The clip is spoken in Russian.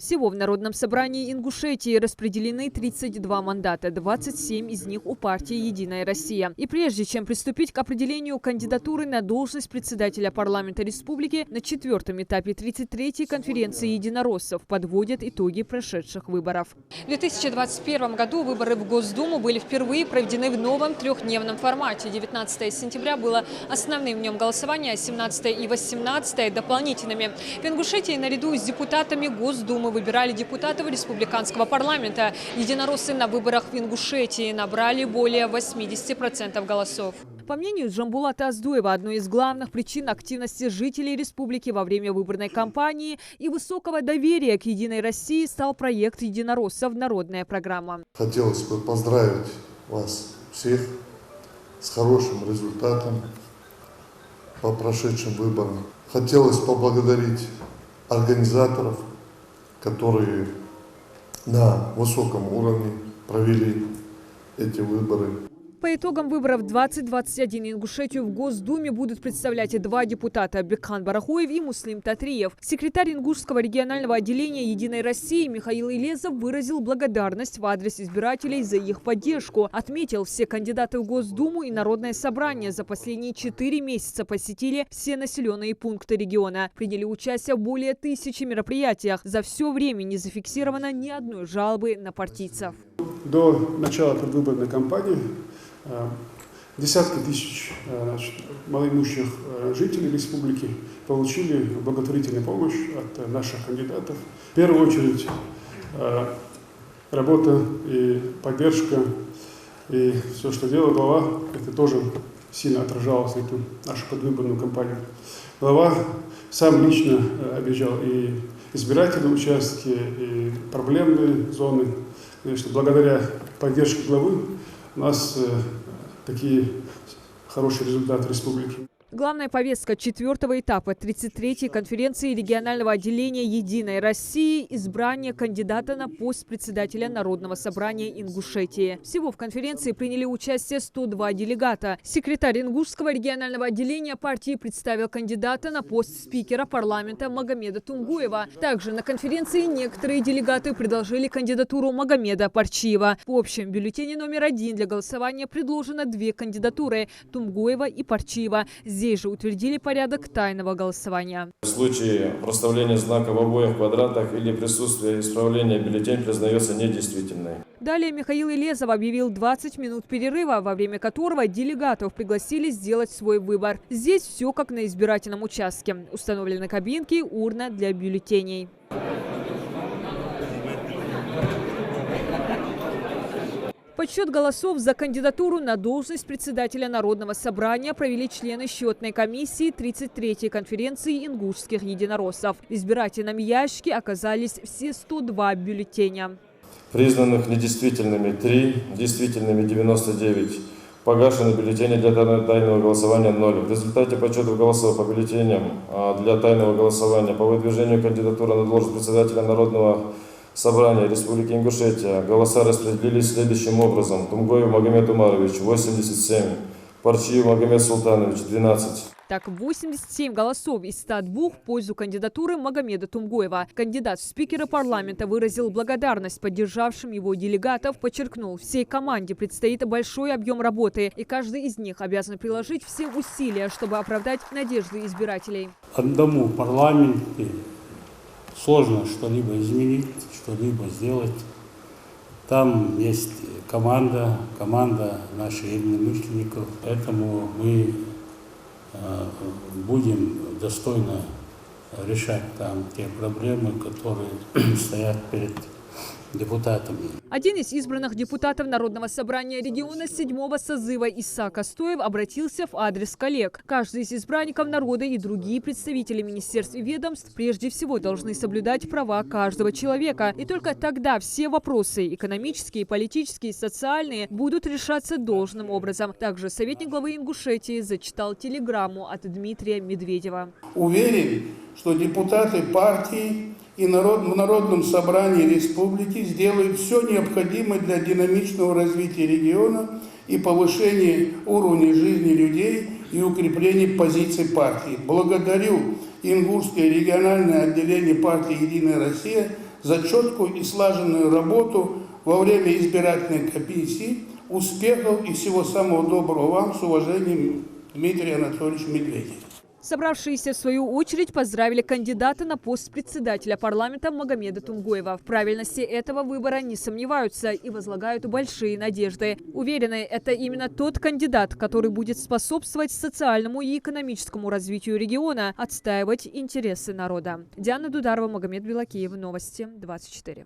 Всего в Народном собрании Ингушетии распределены 32 мандата, 27 из них у партии «Единая Россия». И прежде чем приступить к определению кандидатуры на должность председателя парламента республики, на 4-м этапе 33-й конференции единороссов подводят итоги прошедших выборов. В 2021 году выборы в Госдуму были впервые проведены в новом трехдневном формате. 19 сентября было основным днем голосования, 17 и 18 дополнительными. В Ингушетии наряду с депутатами Госдумы выбирали депутатов республиканского парламента. Единороссы на выборах в Ингушетии набрали более 80% голосов. По мнению Джамбулата Аздуева, одной из главных причин активности жителей республики во время выборной кампании и высокого доверия к «Единой России» стал проект единороссов «Народная программа». Хотелось бы поздравить вас всех с хорошим результатом по прошедшим выборам. Хотелось поблагодарить организаторов, которые на высоком уровне провели эти выборы. По итогам выборов 2021 Ингушетию в Госдуме будут представлять два депутата – Бекхан Барахоев и Муслим Татриев. Секретарь Ингушского регионального отделения «Единой России» Михаил Илезов выразил благодарность в адрес избирателей за их поддержку. Отметил, все кандидаты в Госдуму и Народное собрание за последние 4 месяца посетили все населенные пункты региона. Приняли участие в более 1000 мероприятиях. За все время не зафиксировано ни одной жалобы на партийцев. До начала предвыборной кампании десятки тысяч малоимущих жителей республики получили благотворительную помощь от наших кандидатов. В первую очередь работа и поддержка, и все, что делала глава, это тоже сильно отражалось на эту нашу предвыборную кампанию. Глава сам лично объезжал и избирательные участки, и проблемные зоны. Конечно, благодаря поддержке главы у нас такие хорошие результаты республики. Главная повестка 4-го этапа 33-й конференции регионального отделения «Единой России» – избрание кандидата на пост председателя Народного собрания Ингушетии. Всего в конференции приняли участие 102 делегата. Секретарь Ингушского регионального отделения партии представил кандидата на пост спикера парламента Магомеда Тумгоева. Также на конференции некоторые делегаты предложили кандидатуру Магомеда Парчиева. В общем бюллетене номер 1 для голосования предложено 2 кандидатуры – Тумгоева и Парчиева. Здесь же утвердили порядок тайного голосования. В случае проставления знака в обоих квадратах или присутствия исправления бюллетень признается недействительной. Далее Михаил Илезов объявил 20 минут перерыва, во время которого делегатов пригласили сделать свой выбор. Здесь все как на избирательном участке. Установлены кабинки, урна для бюллетеней. Подсчет голосов за кандидатуру на должность председателя Народного собрания провели члены счетной комиссии 33-й конференции ингушских единороссов. В избирательном ящике оказались все 102 бюллетеня. Признанных недействительными 3, действительными 99. Погашены бюллетени для тайного голосования 0. В результате подсчета голосов по бюллетеням для тайного голосования по выдвижению кандидатуры на должность председателя Народного собрания Республики Ингушетия голоса распределились следующим образом. Тумгоев Магомед Умарович – 87, Парчиев Магомед Султанович – 12. Так, 87 голосов из 102 в пользу кандидатуры Магомеда Тумгоева. Кандидат в спикеры парламента выразил благодарность поддержавшим его делегатов, подчеркнул, всей команде предстоит большой объем работы, и каждый из них обязан приложить все усилия, чтобы оправдать надежды избирателей. Одному в парламенте сложно что-либо изменить, что-либо сделать. Там есть команда наших единомышленников, поэтому мы будем достойно решать там те проблемы, которые стоят перед депутатами. Один из избранных депутатов Народного собрания региона 7-го созыва Исаак Астоев обратился в адрес коллег. Каждый из избранников народа и другие представители министерств и ведомств прежде всего должны соблюдать права каждого человека. И только тогда все вопросы – экономические, политические, социальные – будут решаться должным образом. Также советник главы Ингушетии зачитал телеграмму от Дмитрия Медведева. Уверен, что депутаты партии и в Народном собрании республики сделают все необходимое для динамичного развития региона и повышения уровня жизни людей и укрепления позиций партии. Благодарю Ингушское региональное отделение партии «Единая Россия» за четкую и слаженную работу во время избирательной комиссии. Успехов и всего самого доброго вам. С уважением, Дмитрий Анатольевич Медведев. Собравшиеся в свою очередь поздравили кандидата на пост председателя парламента Магомеда Тумгоева. В правильности этого выбора не сомневаются и возлагают большие надежды. Уверены, это именно тот кандидат, который будет способствовать социальному и экономическому развитию региона, отстаивать интересы народа. Диана Дударова, Магомед Белакиев. Новости 24.